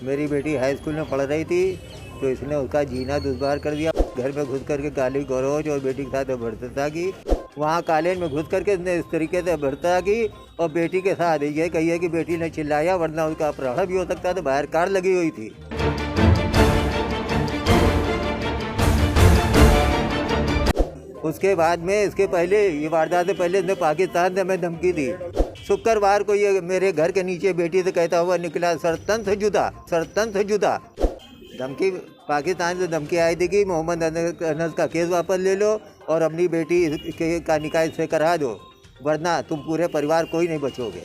मेरी बेटी high school में पढ़ रही थी तो इसने उसका जीना दुश्वार कर दिया। घर में घुस करके गाली गलौज और बेटी के साथ भ्रष्टाचार की। वहाँ कॉलेज में घुस करके इसने इस तरीके से भ्रष्टाचार की और बेटी के साथ ये कहिए कि बेटी ने चिल्लाया, वरना उसका अपहरण भी हो सकता था। बाहर कार लगी हुई थी। उसके बाद में इसके पहले ये वारदात से पहले इसने पाकिस्तान से हमें धमकी दी। शुक्रवार को ये मेरे घर के नीचे बेटी से कहता हुआ निकला, सरतन से जुदा। धमकी पाकिस्तान से धमकी आई थी कि मोहम्मद अनस का केस वापस ले लो और अपनी बेटी का निकाह इससे करा दो, वरना तुम पूरे परिवार कोई नहीं बचोगे।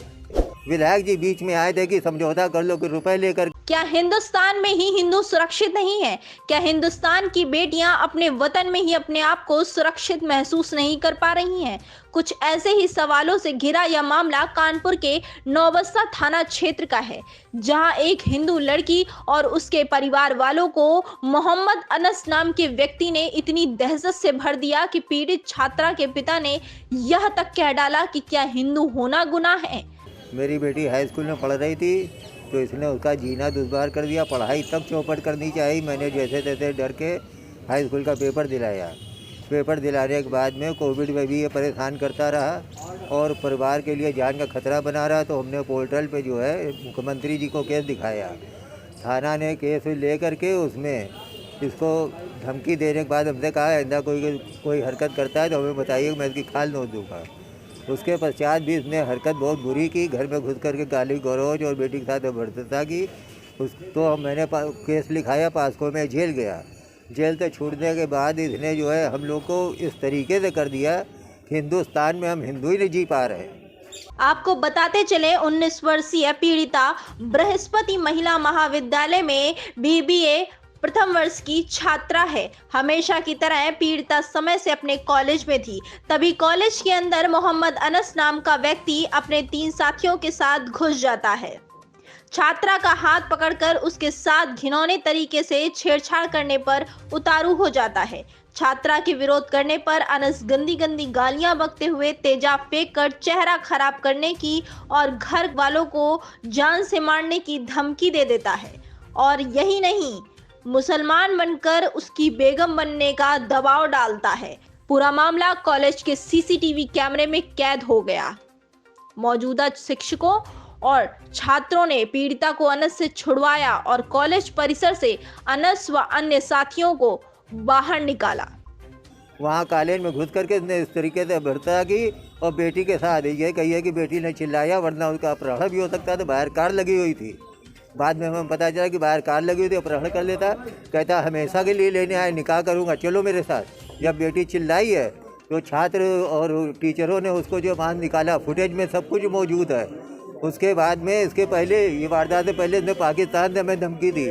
विधायक जी बीच में आए थे कि समझौता कर लो कि रुपए लेकर। क्या हिंदुस्तान में ही हिंदू सुरक्षित नहीं है? क्या हिंदुस्तान की बेटियां अपने वतन में ही अपने आप को सुरक्षित महसूस नहीं कर पा रही हैं? कुछ ऐसे ही सवालों से घिरा यह मामला कानपुर के नौबस्ता थाना क्षेत्र का है, जहां एक हिंदू लड़की और उसके परिवार वालों को मोहम्मद अनस नाम के व्यक्ति ने इतनी दहशत से भर दिया कि पीड़ित छात्रा के पिता ने यह तक कह डाला कि क्या हिंदू होना गुनाह है। मेरी बेटी हाई स्कूल में पढ़ रही थी तो इसने उसका जीना दुश्वार कर दिया। पढ़ाई तब चौपट करनी चाहिए। मैंने जैसे तैसे डर के हाई स्कूल का पेपर दिलाया। पेपर दिलाने के बाद में कोविड में भी ये परेशान करता रहा और परिवार के लिए जान का खतरा बना रहा। तो हमने पोर्टल पे जो है मुख्यमंत्री जी को केस दिखाया। थाना ने केस ले करके उसमें इसको धमकी देने के बाद हमसे कहा, आइंदा कोई हरकत करता है तो हमें बताइए, मैं इसकी खाल नोच दूँगा। उसके पश्चात भी इसने हरकत बहुत बुरी की। घर में घुस करके गाली गलौज और बेटी के साथ भ्रष्टाचार की। तो मैंने केस लिखाया, पास्को में जेल गया। जेल से छूटने के बाद इसने जो है हम लोग को इस तरीके से कर दिया कि हिंदुस्तान में हम हिंदू ही नहीं जी पा रहे। आपको बताते चले 19 वर्षीय पीड़िता बृहस्पति महिला महाविद्यालय में बीबीए प्रथम वर्ष की छात्रा है। हमेशा की तरह पीड़िता समय से अपने कॉलेज में थी। तभी कॉलेज के अंदर मोहम्मद अनस नाम का व्यक्ति अपने 3 साथियों के साथ घुस जाता है। छात्रा का हाथ पकड़कर उसके साथ घिनौने तरीके से छेड़छाड़ करने पर उतारू हो जाता है। छात्रा के विरोध करने पर अनस गंदी गालियां बकते हुए तेजाब फेंककर चेहरा खराब करने की और घर वालों को जान से मारने की धमकी दे देता है। और यही नहीं, मुसलमान बनकर उसकी बेगम बनने का दबाव डालता है। पूरा मामला कॉलेज के सीसीटीवी कैमरे में कैद हो गया। मौजूदा शिक्षकों और छात्रों ने पीड़िता को अनस से छुड़वाया और कॉलेज परिसर से अनस व अन्य साथियों को बाहर निकाला। वहाँ कॉलेज में घुस करके इसने इस तरीके से भ्रष्टाचार की और बेटी के साथ ये कहिए कि बेटी ने चिल्लाया, वरना उसका अपहरण भी हो सकता था। बाहर कार लगी हुई थी। बाद में हमें पता चला कि बाहर कार लगी हुई थी, अपहरण कर लेता। कहता हमेशा के लिए लेने आए, निकाह करूँगा, चलो मेरे साथ। जब बेटी चिल्लाई है तो छात्र और टीचरों ने उसको जो बाहर निकाला, फुटेज में सब कुछ मौजूद है। उसके बाद में इसके पहले ये वारदात से पहले इसने पाकिस्तान से हमें धमकी दी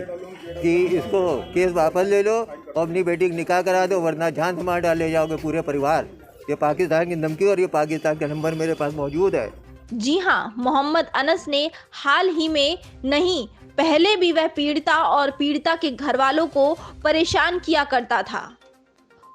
कि इसको केस वापस ले लो और अपनी बेटी का निकाह करा दो, वरना जान से मार डाले जाओगे पूरे परिवार। ये पाकिस्तान की धमकी और ये पाकिस्तान का नंबर मेरे पास मौजूद है। जी हाँ, मोहम्मद अनस ने हाल ही में नहीं, पहले भी वह पीड़िता और पीड़िता के घर वालों को परेशान किया करता था।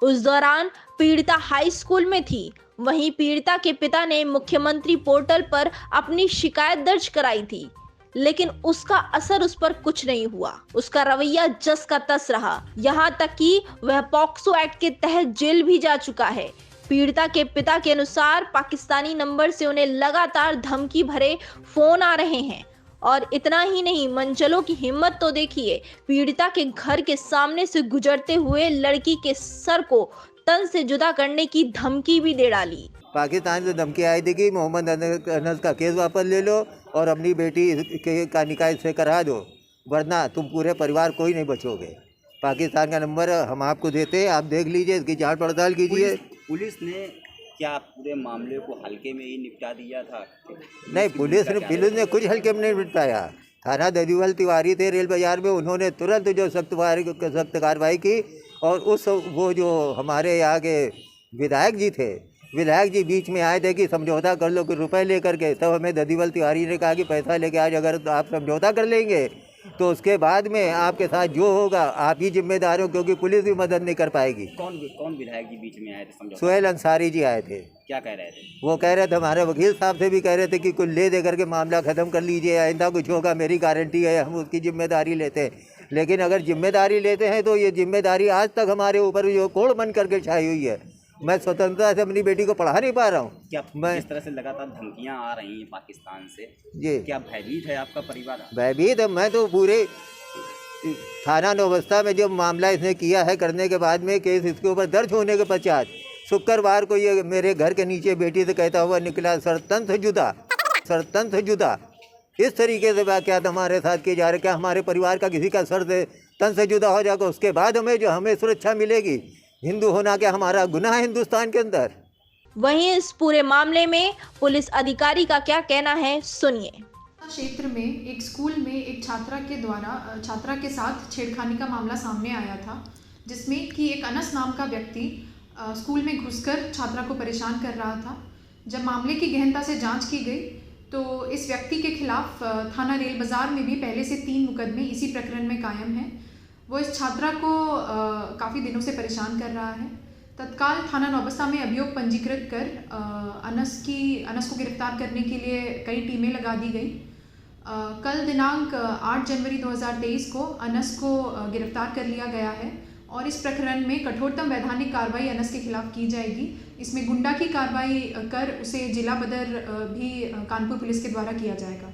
उस दौरान पीड़िता हाई स्कूल में थी। वहीं पीड़िता के पिता ने मुख्यमंत्री पोर्टल पर अपनी शिकायत दर्ज कराई थी, लेकिन उसका असर उस पर कुछ नहीं हुआ। उसका रवैया जस का तस रहा, यहाँ तक कि वह पॉक्सो एक्ट के तहत जेल भी जा चुका है। पीड़िता के पिता के अनुसार पाकिस्तानी नंबर से उन्हें लगातार धमकी भरे फोन आ रहे हैं। और इतना ही नहीं, मंचलों की हिम्मत तो देखिए, पीड़िता के घर के सामने से गुजरते हुए लड़की के सर को तन से जुदा करने की धमकी भी दे डाली। पाकिस्तान से धमकी आई थी कि मोहम्मद अनस का केस वापस ले लो और अपनी बेटी का निकाह इससे करा दो, वरना तुम पूरे परिवार कोई नहीं बचोगे। पाकिस्तान का नंबर हम आपको देते हैं, आप देख लीजिए, इसकी जांच पड़ताल कीजिए। पुलिस ने क्या पूरे मामले को हल्के में ही निपटा दिया था? नहीं, पुलिस ने कुछ हल्के में नहीं निपटाया। थाना ददीवाल तिवारी थे रेल बाजार में, उन्होंने तुरंत जो सख्त कार्रवाई की। और वो जो हमारे यहाँ के विधायक जी थे, विधायक जी बीच में आए थे कि समझौता कर लो कि रुपए लेकर के। तब हमें ददीवाल तिवारी ने कहा कि पैसा लेके आज अगर तो आप समझौता कर लेंगे तो उसके बाद में आपके साथ जो होगा आप ही जिम्मेदार हो, क्योंकि पुलिस भी मदद नहीं कर पाएगी। कौन कौन विधायक जी बीच में आए थे समझो? सुहेल अंसारी जी आए थे। क्या कह रहे थे? वो कह रहे थे, हमारे वकील साहब से भी कह रहे थे कि कुछ ले दे करके मामला ख़त्म कर लीजिए, आइंदा कुछ होगा मेरी गारंटी है, हम उसकी जिम्मेदारी लेते हैं। लेकिन अगर जिम्मेदारी लेते हैं तो ये जिम्मेदारी आज तक हमारे ऊपर जो कोड़ बन करके छाई हुई है। मैं स्वतंत्रता से अपनी बेटी को पढ़ा नहीं पा रहा हूँ। क्या मैं जिस तरह से लगातार धमकियां आ रही हैं पाकिस्तान से, जी क्या भयभीत है आपका परिवार? भयभीत है। मैं तो पूरे थाना नौबस्ता में जब मामला इसने किया है, करने के बाद में केस इसके ऊपर दर्ज होने के पश्चात शुक्रवार को ये मेरे घर के नीचे बेटी से कहता हुआ निकला, सरतन से जुदा, सरतन से जुदा। इस तरीके से वाक़यात हमारे साथ किए जा रहे। क्या हमारे परिवार का किसी का सर से तन से जुदा हो जाएगा, उसके बाद हमें सुरक्षा मिलेगी? हिंदू होना क्या हमारा गुनाह है हिंदुस्तान के अंदर? वहीं इस पूरे मामले में पुलिस अधिकारी का क्या कहना है, सुनिए। क्षेत्र में एक स्कूल में एक छात्रा के साथ छेड़खानी का मामला सामने आया था, जिसमें कि एक अनस नाम का व्यक्ति स्कूल में घुसकर छात्रा को परेशान कर रहा था। जब मामले की गहनता से जांच की गई तो इस व्यक्ति के खिलाफ थाना रेल बाज़ार में भी पहले से 3 मुकदमे इसी प्रकरण में कायम हैं। वो इस छात्रा को काफ़ी दिनों से परेशान कर रहा है। तत्काल थाना नौबस्ता में अभियोग पंजीकृत कर अनस को गिरफ्तार करने के लिए कई टीमें लगा दी गई। कल दिनांक 8 जनवरी 2023 को अनस को गिरफ्तार कर लिया गया है और इस प्रकरण में कठोरतम वैधानिक कार्रवाई अनस के खिलाफ की जाएगी। इसमें गुंडा की कार्रवाई कर उसे जिला बदर भी कानपुर पुलिस के द्वारा किया जाएगा।